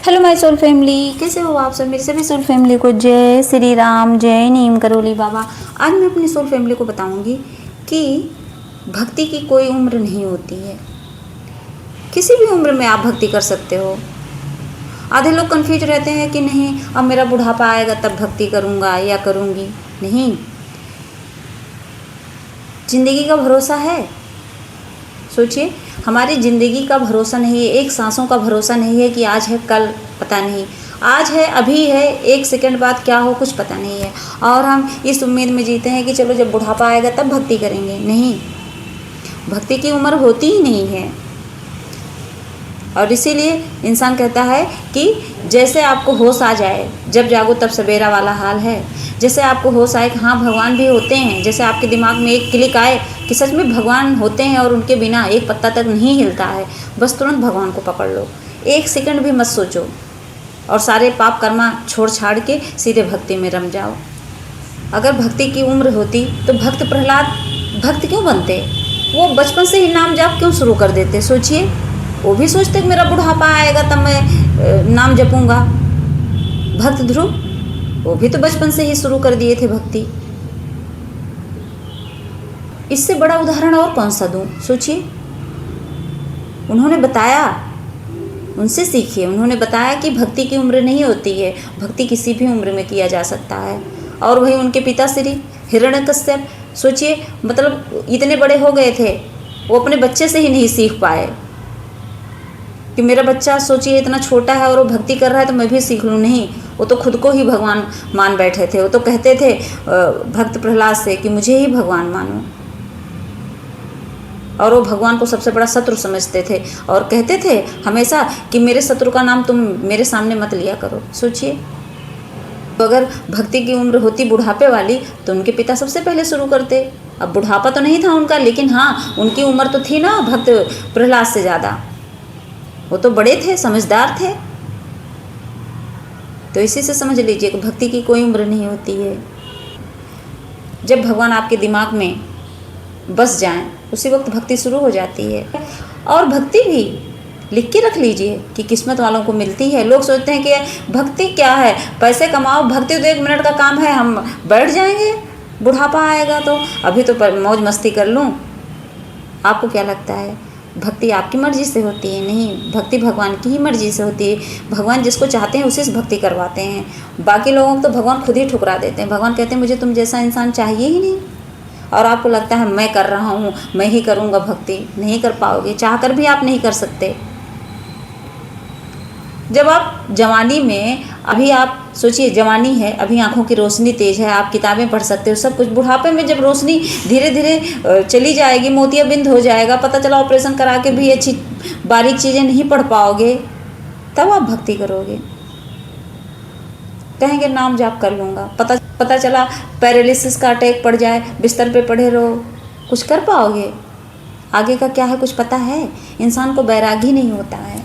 Hello my soul family, कैसे हो आप सब। मेरी सभी सोल फैमिली को जय श्री राम, जय नीम करोली बाबा। आज मैं अपनी सोल फैमिली को बताऊंगी कि भक्ति की कोई उम्र नहीं होती है। किसी भी उम्र में आप भक्ति कर सकते हो। आधे लोग कंफ्यूज रहते हैं कि नहीं अब मेरा बुढ़ापा आएगा तब भक्ति करूँगा या करूँगी। नहीं, जिंदगी का भरोसा है। सोचिए, हमारी ज़िंदगी का भरोसा नहीं है, एक सांसों का भरोसा नहीं है कि आज है कल पता नहीं, आज है अभी है, एक सेकंड बाद क्या हो कुछ पता नहीं है। और हम इस उम्मीद में जीते हैं कि चलो जब बुढ़ापा आएगा तब भक्ति करेंगे। नहीं, भक्ति की उम्र होती ही नहीं है। और इसीलिए इंसान कहता है कि जैसे आपको होश आ जाए, जब जागो तब सवेरा वाला हाल है। जैसे आपको होश आए कि हाँ भगवान भी होते हैं, जैसे आपके दिमाग में एक क्लिक आए कि सच में भगवान होते हैं और उनके बिना एक पत्ता तक नहीं हिलता है, बस तुरंत भगवान को पकड़ लो। एक सेकंड भी मत सोचो और सारे पाप कर्मा छोड़ छाड़ के सीधे भक्ति में रम जाओ। अगर भक्ति की उम्र होती तो भक्त प्रहलाद भक्त क्यों बनते? वो बचपन से ही नाम जाप क्यों शुरू कर देते? सोचिए, वो भी सोचते कि मेरा बुढ़ापा आएगा तब मैं नाम जपूंगा। भक्त ध्रुव, वो भी तो बचपन से ही शुरू कर दिए थे भक्ति। इससे बड़ा उदाहरण और कौन सा दूं? सोचिए, उन्होंने बताया, उनसे सीखिए। उन्होंने बताया कि भक्ति की उम्र नहीं होती है, भक्ति किसी भी उम्र में किया जा सकता है। और वही उनके पिता श्री हिरण्यकश्यप, सोचिए मतलब इतने बड़े हो गए थे, वो अपने बच्चे से ही नहीं सीख पाए कि मेरा बच्चा सोचिए इतना छोटा है और वो भक्ति कर रहा है तो मैं भी सीख लूँ। नहीं, वो तो खुद को ही भगवान मान बैठे थे। वो तो कहते थे भक्त प्रहलाद से कि मुझे ही भगवान मानो। और वो भगवान को सबसे बड़ा शत्रु समझते थे और कहते थे हमेशा कि मेरे शत्रु का नाम तुम मेरे सामने मत लिया करो। सोचिए, तो अगर भक्ति की उम्र होती बुढ़ापे वाली तो उनके पिता सबसे पहले शुरू करते। अब बुढ़ापा तो नहीं था उनका, लेकिन हाँ उनकी उम्र तो थी ना भक्त प्रहलाद से ज़्यादा। वो तो बड़े थे, समझदार थे। तो इसी से समझ लीजिए कि भक्ति की कोई उम्र नहीं होती है। जब भगवान आपके दिमाग में बस जाएं उसी वक्त भक्ति शुरू हो जाती है। और भक्ति भी लिख के रख लीजिए कि किस्मत वालों को मिलती है। लोग सोचते हैं कि भक्ति क्या है, पैसे कमाओ, भक्ति तो 1 मिनट का काम है, हम बैठ जाएंगे, बुढ़ापा आएगा तो अभी तो मौज मस्ती कर लूँ। आपको क्या लगता है भक्ति आपकी मर्जी से होती है? नहीं, भक्ति भगवान की ही मर्जी से होती है। भगवान जिसको चाहते हैं उसी से भक्ति करवाते हैं। बाकी लोगों को तो भगवान खुद ही ठुकरा देते हैं। भगवान कहते हैं मुझे तुम जैसा इंसान चाहिए ही नहीं। और आपको लगता है मैं कर रहा हूँ, मैं ही करूँगा भक्ति। नहीं कर पाओगे, चाहकर भी आप नहीं कर सकते। जब आप जवानी में, अभी आप सोचिए जवानी है, अभी आंखों की रोशनी तेज़ है, आप किताबें पढ़ सकते हो सब कुछ। बुढ़ापे में जब रोशनी धीरे धीरे चली जाएगी, मोतियाबिंद हो जाएगा, पता चला ऑपरेशन करा के भी अच्छी बारीक चीज़ें नहीं पढ़ पाओगे, तब आप भक्ति करोगे। कहेंगे नाम जाप कर लूँगा, पता चला पैरालिसिस का अटैक पड़ जाए, बिस्तर पे पड़े रहो, कुछ कर पाओगे? आगे का क्या है कुछ पता है? इंसान को बैरागी नहीं होता है।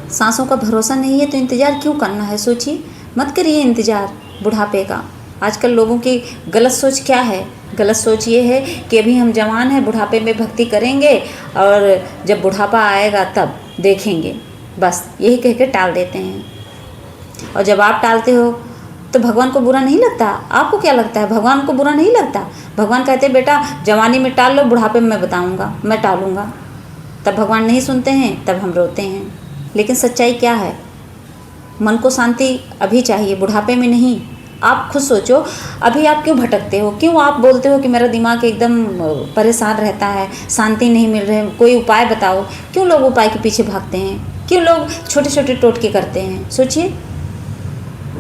सांसों का भरोसा नहीं है तो इंतज़ार क्यों करना है? सोचिए, मत करिए इंतज़ार बुढ़ापे का। आजकल लोगों की गलत सोच क्या है? गलत सोच ये है कि अभी हम जवान हैं, बुढ़ापे में भक्ति करेंगे और जब बुढ़ापा आएगा तब देखेंगे, बस यही कह के टाल देते हैं। और जब आप टालते हो तो भगवान को बुरा नहीं लगता? आपको क्या लगता है भगवान को बुरा नहीं लगता? भगवान कहते हैं बेटा जवानी में टाल लो, बुढ़ापे में मैं बताऊँगा, मैं टालूँगा। तब भगवान नहीं सुनते हैं, तब हम रोते हैं। लेकिन सच्चाई क्या है? मन को शांति अभी चाहिए, बुढ़ापे में नहीं। आप खुद सोचो, अभी आप क्यों भटकते हो? क्यों आप बोलते हो कि मेरा दिमाग एकदम परेशान रहता है, शांति नहीं मिल रही, कोई उपाय बताओ? क्यों लोग उपाय के पीछे भागते हैं? क्यों लोग छोटे छोटे टोटके करते हैं? सोचिए,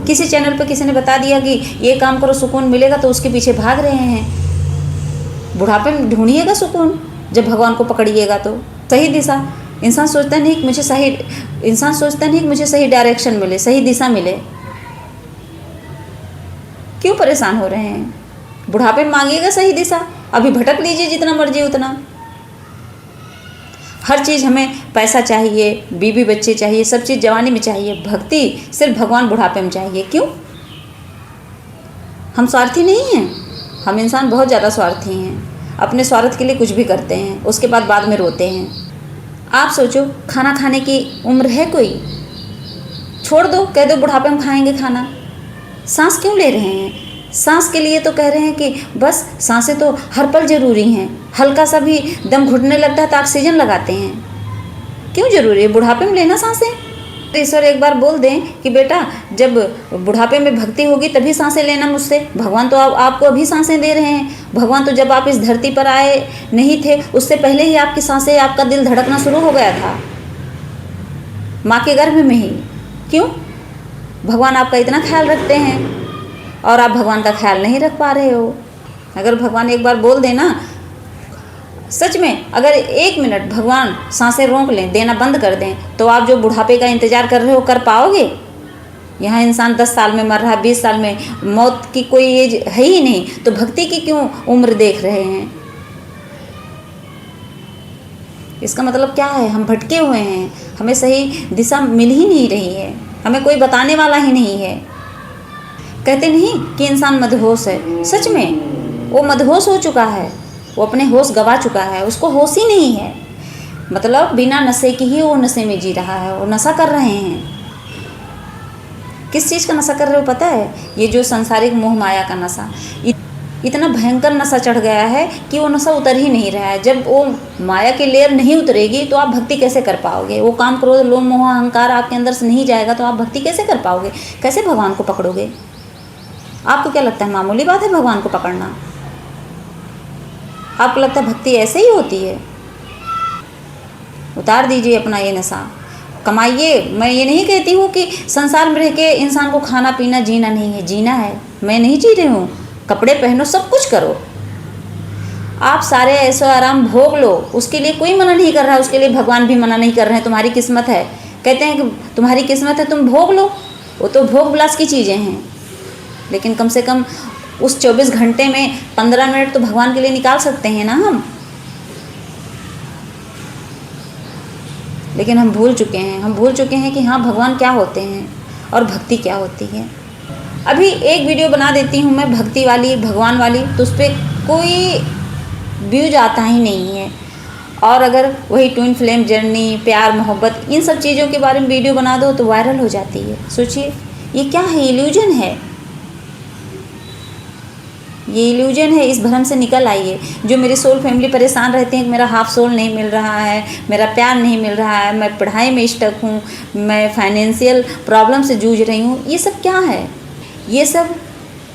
किसी चैनल पर किसी ने बता दिया कि ये काम करो सुकून मिलेगा तो उसके पीछे भाग रहे हैं। बुढ़ापे में ढूंढिएगा सुकून, जब भगवान को पकड़िएगा तो सही दिशा। इंसान सोचता नहीं कि मुझे सही डायरेक्शन मिले, सही दिशा मिले। क्यों परेशान हो रहे हैं? बुढ़ापे में मांगिएगा सही दिशा, अभी भटक लीजिए जितना मर्जी उतना। हर चीज़ हमें पैसा चाहिए, बीवी बच्चे चाहिए, सब चीज़ जवानी में चाहिए। भक्ति सिर्फ भगवान बुढ़ापे में चाहिए। क्यों? हम स्वार्थी नहीं हैं। हम इंसान बहुत ज़्यादा स्वार्थी हैं, अपने स्वार्थ के लिए कुछ भी करते हैं, उसके बाद में रोते हैं। आप सोचो, खाना खाने की उम्र है कोई? छोड़ दो, कह दो बुढ़ापे में खाएंगे खाना। सांस क्यों ले रहे हैं? सांस के लिए तो कह रहे हैं कि बस सांसें तो हर पल ज़रूरी हैं, हल्का सा भी दम घुटने लगता है तो ऑक्सीजन लगाते हैं। क्यों ज़रूरी है बुढ़ापे में लेना सांसें? तो ईश्वर एक बार बोल दें कि बेटा जब बुढ़ापे में भक्ति होगी तभी सांसें लेना मुझसे। भगवान तो आपको अभी सांसें दे रहे हैं। भगवान तो जब आप इस धरती पर आए नहीं थे उससे पहले ही आपकी सांसें, आपका दिल धड़कना शुरू हो गया था माँ के गर्भ में ही। क्यों? भगवान आपका इतना ख्याल रखते हैं और आप भगवान का ख्याल नहीं रख पा रहे हो। अगर भगवान एक बार बोल देना, सच में अगर 1 मिनट भगवान सांसें रोक लें, देना बंद कर दें, तो आप जो बुढ़ापे का इंतज़ार कर रहे हो कर पाओगे? यहाँ इंसान 10 साल में मर रहा है, 20 साल में, मौत की कोई एज है ही नहीं, तो भक्ति की क्यों उम्र देख रहे हैं? इसका मतलब क्या है? हम भटके हुए हैं, हमें सही दिशा मिल ही नहीं रही है, हमें कोई बताने वाला ही नहीं है। कहते नहीं कि इंसान मदहोश है, सच में वो मदहोश हो चुका है, वो अपने होश गवा चुका है, उसको होश ही नहीं है। मतलब बिना नशे की ही वो नशे में जी रहा है, वो नशा कर रहे हैं। किस चीज़ का नशा कर रहे हो पता है? ये जो सांसारिक मोह माया का नशा, इतना भयंकर नशा चढ़ गया है कि वो नशा उतर ही नहीं रहा है। जब वो माया की लेयर नहीं उतरेगी तो आप भक्ति कैसे कर पाओगे? वो काम क्रोध लोभ मोह अहंकार आपके अंदर से नहीं जाएगा तो आप भक्ति कैसे कर पाओगे? कैसे भगवान को पकड़ोगे? आपको क्या लगता है मामूली बात है भगवान को पकड़ना? आपको लगता है भक्ति ऐसे ही होती है? उतार दीजिए अपना ये नशा, कमाइए। मैं ये नहीं कहती हूँ कि संसार में रह के इंसान को खाना पीना जीना नहीं है, जीना है। मैं नहीं जी रही हूँ, कपड़े पहनो, सब कुछ करो, आप सारे ऐशो आराम भोग लो, उसके लिए कोई मना नहीं कर रहा है, उसके लिए भगवान भी मना नहीं कर रहे हैं। तुम्हारी किस्मत है, कहते हैं कि तुम्हारी किस्मत है, तुम भोग लो। वो तो भोग विलास की चीज़ें हैं, लेकिन कम से कम उस 24 घंटे में 15 मिनट तो भगवान के लिए निकाल सकते हैं ना हम। लेकिन हम भूल चुके हैं कि हाँ भगवान क्या होते हैं और भक्ति क्या होती है। अभी एक वीडियो बना देती हूँ मैं भक्ति वाली, भगवान वाली, तो उस पर कोई व्यूज आता ही नहीं है। और अगर वही ट्विन फ्लेम जर्नी, प्यार मोहब्बत, इन सब चीज़ों के बारे में वीडियो बना दो तो वायरल हो जाती है। सोचिए ये क्या है? इल्यूजन है, ये इल्यूजन है। इस भ्रम से निकल आइए। जो मेरी सोल फैमिली परेशान रहते हैं कि मेरा हाफ सोल नहीं मिल रहा है, मेरा प्यार नहीं मिल रहा है, मैं पढ़ाई में स्टक हूँ, मैं फाइनेंशियल प्रॉब्लम से जूझ रही हूँ, ये सब क्या है? ये सब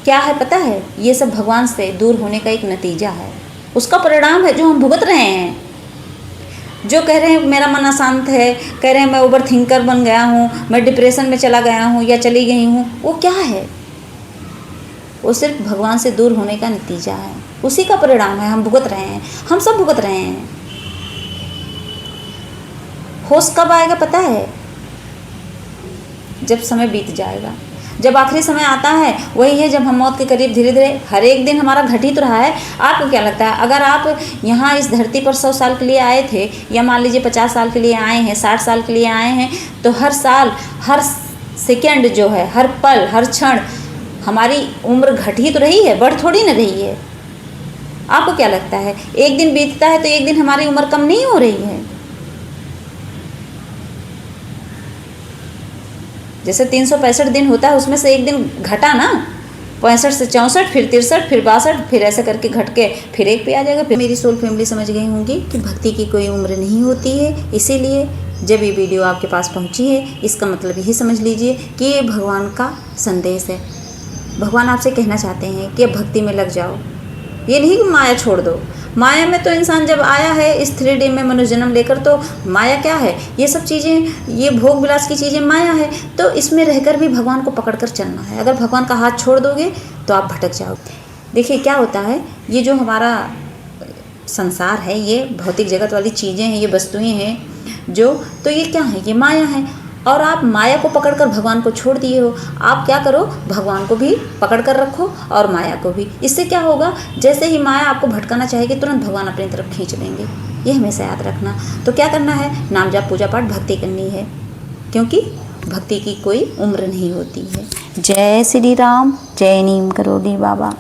क्या है पता है? ये सब भगवान से दूर होने का एक नतीजा है, उसका परिणाम है जो हम भुगत रहे हैं। जो कह रहे हैं मेरा मन अशांत है, कह रहे हैं मैं ओवर थिंकर बन गया हूँ, मैं डिप्रेशन में चला गया हूँ या चली गई हूँ, वो क्या है? वो सिर्फ भगवान से दूर होने का नतीजा है, उसी का परिणाम है। हम भुगत रहे हैं, हम सब भुगत रहे हैं। होश कब आएगा पता है? जब समय बीत जाएगा, जब आखिरी समय आता है, वही है जब हम मौत के करीब धीरे धीरे, हर एक दिन हमारा घट ही तो रहा है। आपको क्या लगता है अगर आप यहाँ इस धरती पर 100 साल के लिए आए थे, या मान लीजिए 50 साल के लिए आए हैं, 60 साल के लिए आए हैं, तो हर साल, हर सेकेंड जो है, हर पल, हर क्षण हमारी उम्र घट ही तो रही है, बढ़ थोड़ी ना रही है। आपको क्या लगता है एक दिन बीतता है तो एक दिन हमारी उम्र कम नहीं हो रही है? जैसे 365 दिन होता है, उसमें से एक दिन घटा ना, 65 से 64, फिर 63, फिर 62, फिर ऐसे करके घट के फिर एक पे आ जाएगा। फिर मेरी सोल फैमिली समझ गई होंगी कि भक्ति की कोई उम्र नहीं होती है। इसीलिए जब ये वीडियो आपके पास पहुंची है, इसका मतलब यही समझ लीजिए कि ये भगवान का संदेश है। भगवान आपसे कहना चाहते हैं कि अब भक्ति में लग जाओ। ये नहीं कि माया छोड़ दो। माया में तो इंसान जब आया है इस 3D में मनुष्य जन्म लेकर, तो माया क्या है? ये सब चीज़ें, ये भोग विलास की चीज़ें माया है। तो इसमें रहकर भी भगवान को पकड़ कर चलना है। अगर भगवान का हाथ छोड़ दोगे तो आप भटक जाओगे। देखिए क्या होता है, ये जो हमारा संसार है, ये भौतिक जगत वाली चीज़ें हैं, ये वस्तुएँ हैं जो, तो ये क्या है? ये माया है। और आप माया को पकड़कर भगवान को छोड़ दिए हो। आप क्या करो, भगवान को भी पकड़ कर रखो और माया को भी। इससे क्या होगा, जैसे ही माया आपको भटकाना चाहेगी तुरंत भगवान अपनी तरफ खींच लेंगे। ये हमेशा याद रखना। तो क्या करना है? नाम जाप पूजा पाठ भक्ति करनी है, क्योंकि भक्ति की कोई उम्र नहीं होती है। जय श्री राम, जय नीम करोगी बाबा।